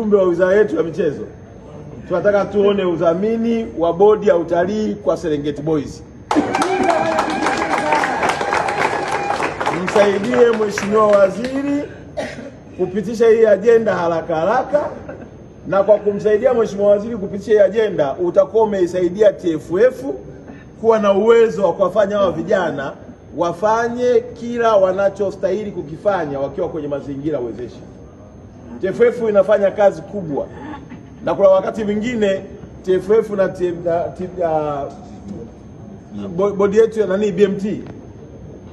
ujumbe wa wizara yetu ya michezo, tunataka tuone udhamini wa bodi ya utalii kwa Serengeti Boys. Msaidie Mheshimiwa Waziri kupitisha hii ajenda haraka, na kwa kumsaidia Mheshimiwa Waziri kupitisha hii ajenda utakuwa umeisaidia TFF kuwa na uwezo wa kuwafanya hawa vijana wafanye kila wanachostahili kukifanya wakiwa kwenye mazingira wezeshi. TFF inafanya kazi kubwa, na kuna wakati mwingine TFF na bodi yetu ya BMT,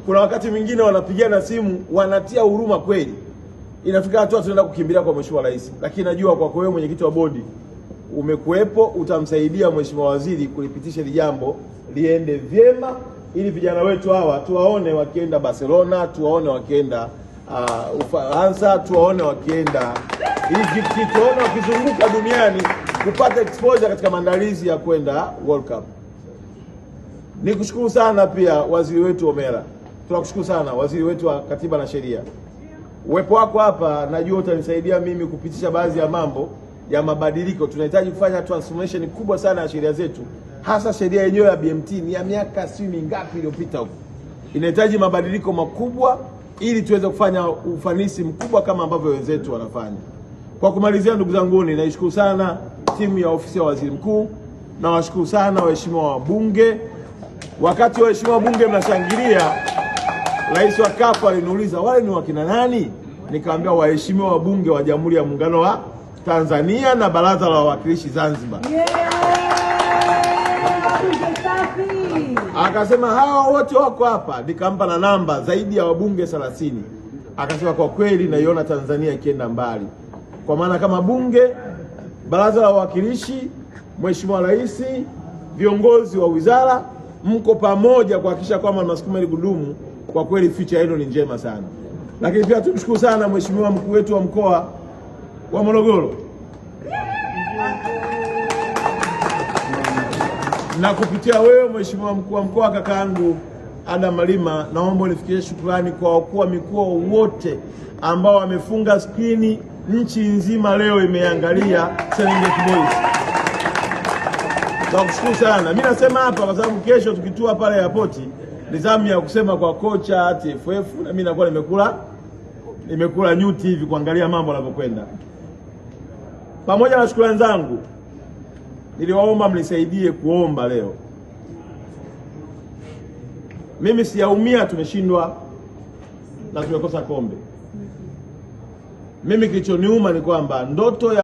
kuna wakati mwingine wanapigana simu, wanatia huruma kweli. Inafika hatua tunaenda kukimbilia kwa Mheshimiwa Rais, lakini najua kwa wewe mwenyekiti wa bodi umekuepo, utamsaidia Mheshimiwa Waziri kulipitisha hili jambo liende vyema, ili vijana wetu hawa tuwaone wakienda Barcelona, tuwaone wakienda Ufaransa, tuwaone wakienda Egypt, tuwaone wakizunguka duniani kupata exposure katika maandalizi ya kwenda World Cup. Nikushukuru sana pia waziri wetu Omera. Tunakushukuru sana waziri wetu wa Katiba na Sheria. Uwepo wako hapa najua utanisaidia mimi kupitisha baadhi ya mambo ya mabadiliko. Tunahitaji kufanya transformation kubwa sana ya sheria zetu, hasa sheria yenyewe ya BMT ni ya miaka si mingapi iliyopita huko. Inahitaji mabadiliko makubwa ili tuweze kufanya ufanisi mkubwa kama ambavyo wenzetu wanafanya. Kwa kumalizia, ndugu zangu, naishukuru sana timu ya ofisi ya waziri mkuu, na washukuru sana waheshimiwa wabunge. Wakati waheshimiwa wabunge mnashangilia, Rais wa CAF aliniuliza wale ni wakina nani? Nikamwambia waheshimiwa wabunge wa Jamhuri ya Muungano wa Tanzania na Baraza la Wawakilishi Zanzibar. Akasema hawa wote wako hapa, nikampa na namba zaidi ya wabunge 30. Akasema kwa kweli naiona Tanzania ikienda mbali. Kwa maana kama bunge, Baraza la Wawakilishi, Mheshimiwa Rais, viongozi wa wizara, mko pamoja kuhakikisha kwamba tunasukuma hili gudumu. Kwa kweli future yenu ni njema sana. Lakini pia tumshukuru sana Mheshimiwa mkuu wetu wa mkoa wa Morogoro. Na kupitia wewe Mheshimiwa mkuu wa mkoa kakaangu Adam Malima, naomba nifikishe shukrani kwa wakuu wa mikoa wote ambao wamefunga skrini nchi nzima leo imeangalia Serengeti Boys. Nakushukuru sana. Mimi nasema hapa kwa sababu kesho tukitua pale airport nizamu ya kusema kwa kocha TFF, na mimi nakuwa nimekula nyuti hivi kuangalia mambo yanavyokwenda. Pamoja na shukrani zangu, niliwaomba mnisaidie kuomba leo. Mimi siyaumia tumeshindwa na tumekosa kombe. Mimi kilichoniuma ni kwamba ndoto ya